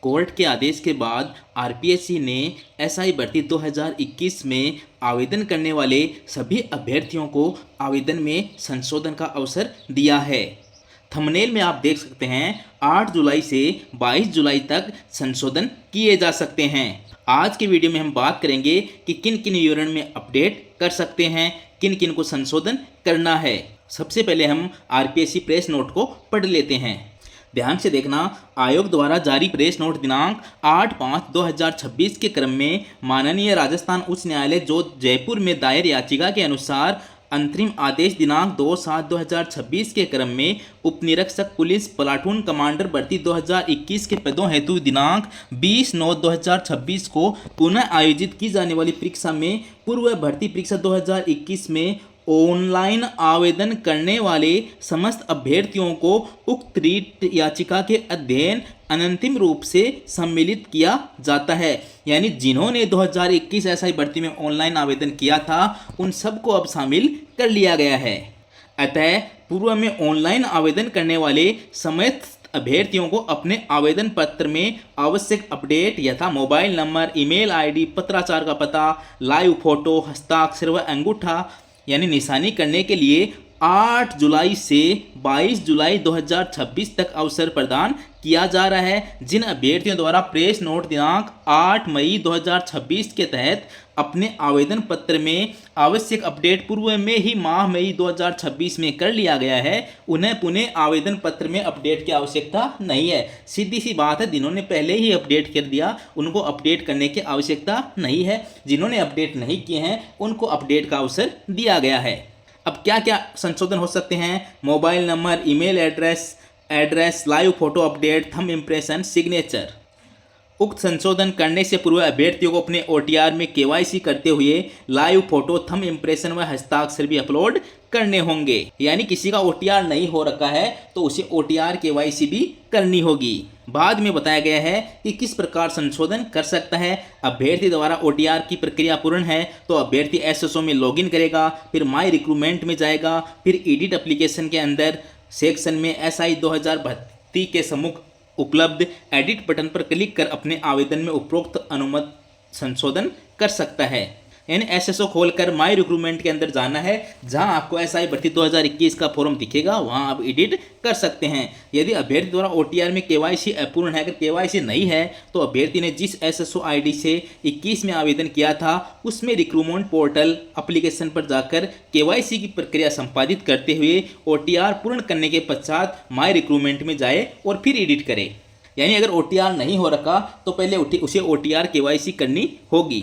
Court के आदेश के बाद आरपीएससी ने एसआई भर्ती 2021 में आवेदन करने वाले सभी अभ्यर्थियों को आवेदन में संशोधन का अवसर दिया है। थंबनेल में आप देख सकते हैं 8 जुलाई से 22 जुलाई तक संशोधन किए जा सकते हैं। आज के वीडियो में हम बात करेंगे कि किन किन विवरण में अपडेट कर सकते हैं, किन किन को संशोधन करना है। सबसे पहले हम आरपीएससी प्रेस नोट को पढ़ लेते हैं। ध्यान से देखना, आयोग द्वारा जारी प्रेस नोट दिनांक 8/5/2026 के क्रम में माननीय राजस्थान उच्च न्यायालय जो जयपुर में दायर याचिका के अनुसार अंतरिम आदेश दिनांक 2/7/2026 के क्रम में उपनिरीक्षक पुलिस प्लाटून कमांडर भर्ती 2021 के पदों हेतु दिनांक 20/9/2026 को पुनः आयोजित की जाने वाली परीक्षा में पूर्व भर्ती परीक्षा 2021 में ऑनलाइन आवेदन करने वाले समस्त अभ्यर्थियों को उक्त रीट याचिका के अध्ययन अनंतिम रूप से सम्मिलित किया जाता है। यानी जिन्होंने 2021 एसआई भर्ती में ऑनलाइन आवेदन किया था उन सबको अब शामिल कर लिया गया है। अतः पूर्व में ऑनलाइन आवेदन करने वाले समस्त अभ्यर्थियों को अपने आवेदन पत्र में आवश्यक अपडेट यथा मोबाइल नंबर, ईमेल आईडी, पत्राचार का पता, लाइव फोटो, हस्ताक्षर व अंगूठा यानी निशानी करने के लिए 8 जुलाई से 22 जुलाई 2026 तक अवसर प्रदान किया जा रहा है। जिन अभ्यर्थियों द्वारा प्रेस नोट दिनांक 8 मई 2026 के तहत अपने आवेदन पत्र में आवश्यक अपडेट पूर्व में ही माह मई 2026 में कर लिया गया है, उन्हें पुनः आवेदन पत्र में अपडेट की आवश्यकता नहीं है। सीधी सी बात है, जिन्होंने पहले ही अपडेट कर दिया उनको अपडेट करने की आवश्यकता नहीं है। जिन्होंने अपडेट नहीं किए हैं उनको अपडेट का अवसर दिया गया है। अब क्या क्या संशोधन हो सकते हैं? Mobile number, email address, live photo update, thumb impression, signature. उक्त संशोधन करने से पूर्व अभ्यर्थियों को अपने ओटीआर में केवाईसी करते हुए लाइव फोटो, थंब इम्प्रेशन व हस्ताक्षर भी अपलोड करने होंगे। यानी किसी का ओटीआर नहीं हो रखा है तो उसे ओटीआर केवाईसी भी करनी होगी। बाद में बताया गया है कि किस प्रकार संशोधन कर सकता है। अभ्यर्थी द्वारा ओटीआर की प्रक्रिया पूर्ण है तो अभ्यर्थी एसएसओ में लॉगिन करेगा, फिर माई रिक्रूटमेंट में जाएगा, फिर एडिट एप्लीकेशन के अंदर सेक्शन में एसआई 2000 भर्ती के सम्मुख उपलब्ध एडिट बटन पर क्लिक कर अपने आवेदन में उपरोक्त अनुमत संशोधन कर सकता है। यानी एसएसओ खोलकर माई रिक्रूटमेंट के अंदर जाना है, जहां आपको एसआई भर्ती 2021 का फॉर्म दिखेगा, वहां आप एडिट कर सकते हैं। यदि अभ्यर्थी द्वारा ओटीआर में केवाईसी अपूर्ण है, अगर केवाईसी नहीं है तो अभ्यर्थी ने जिस एसएसओ आईडी से 21 में आवेदन किया था उसमें रिक्रूटमेंट पोर्टल एप्लीकेशन पर जाकर केवाईसी की प्रक्रिया संपादित करते हुए ओटीआर पूर्ण करने के पश्चात माई रिक्रूटमेंट में जाए और फिर एडिट करे। यानी अगर ओटीआर नहीं हो रखा तो पहले उसे ओटीआर केवाईसी करनी होगी।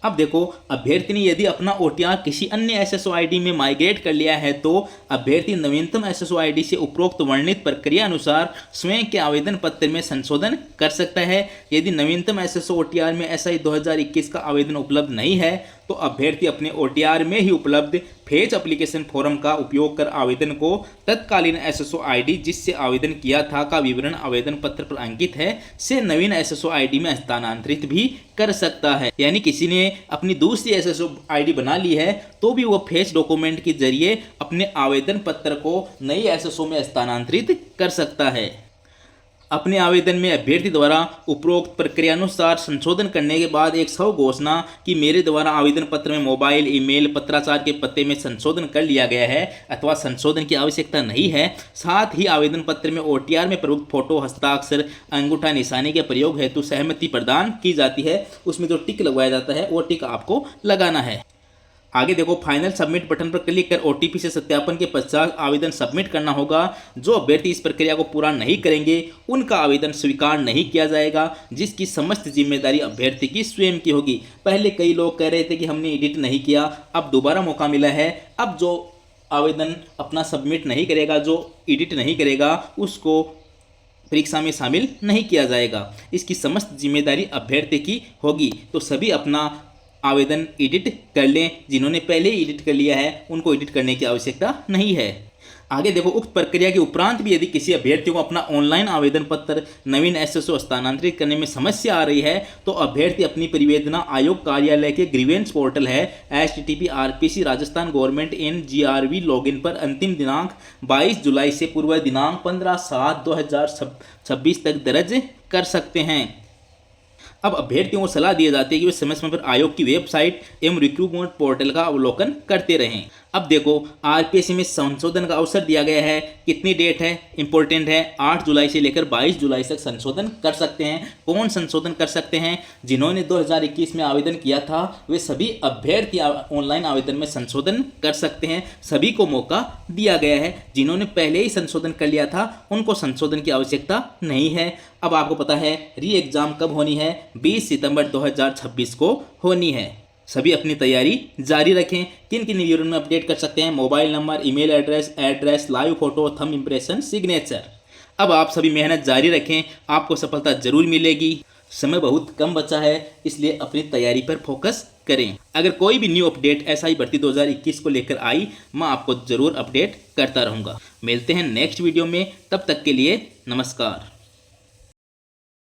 अब देखो, अभ्यर्थी ने यदि अपना ओटीआर किसी अन्य एसएसओ आईडी में माइग्रेट कर लिया है तो अभ्यर्थी नवीनतम एसएसओ आईडी से उपरोक्त वर्णित प्रक्रिया अनुसार स्वयं के आवेदन पत्र में संशोधन कर सकता है। यदि नवीनतम एसएसओ ओटीआर में एसआई 2021 का आवेदन उपलब्ध नहीं है तो अभ्यर्थी अपने ओटीआर में ही उपलब्ध फेच एप्लीकेशन फॉर्म का उपयोग कर आवेदन को तत्कालीन एसएसओ आईडी जिससे आवेदन किया था का विवरण आवेदन पत्र पर अंकित है से नवीन एसएसओ आईडी में हस्तांतरित भी कर सकता है। यानी किसी ने अपनी दूसरी एसएसओ आईडी बना ली है तो भी वो फेच डॉक्यूमेंट के जरिए अपने आवेदन पत्र को नई एसएसओ में हस्तांतरित कर सकता है। अपने आवेदन में अभ्यर्थी द्वारा उपरोक्त प्रक्रियानुसार संशोधन करने के बाद एक सौ घोषणा कि मेरे द्वारा आवेदन पत्र में मोबाइल, ईमेल, पत्राचार के पते में संशोधन कर लिया गया है अथवा संशोधन की आवश्यकता नहीं है। साथ ही आवेदन पत्र में ओटीआर में प्रयुक्त फोटो, हस्ताक्षर, अंगूठा निशानी के प्रयोग हेतु सहमति प्रदान की जाती है। उसमें जो टिक लगवाया जाता है वो टिक आपको लगाना है। आगे देखो, फाइनल सबमिट बटन पर क्लिक कर ओटीपी से सत्यापन के पश्चात आवेदन सबमिट करना होगा। जो अभ्यर्थी इस प्रक्रिया को पूरा नहीं करेंगे उनका आवेदन स्वीकार नहीं किया जाएगा, जिसकी समस्त जिम्मेदारी अभ्यर्थी की स्वयं की होगी। पहले कई लोग कह रहे थे कि हमने एडिट नहीं किया, अब दोबारा मौका मिला है। अब जो आवेदन अपना सबमिट नहीं करेगा, जो एडिट नहीं करेगा, उसको परीक्षा में शामिल नहीं किया जाएगा। इसकी समस्त जिम्मेदारी अभ्यर्थी की होगी। तो सभी अपना आवेदन एडिट कर लें। जिन्होंने पहले ही एडिट कर लिया है उनको एडिट करने की आवश्यकता नहीं है। आगे देखो, उक्त प्रक्रिया के उपरांत भी यदि किसी अभ्यर्थी को अपना ऑनलाइन आवेदन पत्र नवीन एसएसओ हस्तांतरित करने में समस्या आ रही है तो अभ्यर्थी अपनी परिवेदना आयोग कार्यालय के ग्रीवेंस पोर्टल है http://rpc Rajasthan government in GRV login पर अंतिम दिनांक 22 जुलाई से पूर्व दिनांक 15/7/2026 तक दर्ज कर सकते हैं। अब अभ्यर्थियों को सलाह दी जाती है कि वे समय समय पर आयोग की वेबसाइट एवं रिक्रूटमेंट पोर्टल का अवलोकन करते रहें। अब देखो, आरपीएससी में संशोधन का अवसर दिया गया है। कितनी डेट है, इंपॉर्टेंट है, 8 जुलाई से लेकर 22 जुलाई तक संशोधन कर सकते हैं। कौन संशोधन कर सकते हैं? जिन्होंने 2021 में आवेदन किया था वे सभी अभ्यर्थी ऑनलाइन आवेदन में संशोधन कर सकते हैं। सभी को मौका दिया गया है। जिन्होंने पहले ही संशोधन कर लिया था उनको संशोधन की आवश्यकता नहीं है। अब आपको पता है री एग्जाम कब होनी है? 20 सितंबर 2026 को होनी है। सभी अपनी तैयारी जारी रखें। किन किन विवरण में अपडेट कर सकते हैं? Mobile number, email address, live photo, thumb impression, signature. अब आप सभी मेहनत जारी रखें, आपको सफलता जरूर मिलेगी। समय बहुत कम बचा है, इसलिए अपनी तैयारी पर फोकस करें। अगर कोई भी न्यू अपडेट एसआई भर्ती 2021 को लेकर आई, मैं आपको जरूर अपडेट करता रहूँगा। मिलते हैं नेक्स्ट वीडियो में, तब तक के लिए नमस्कार।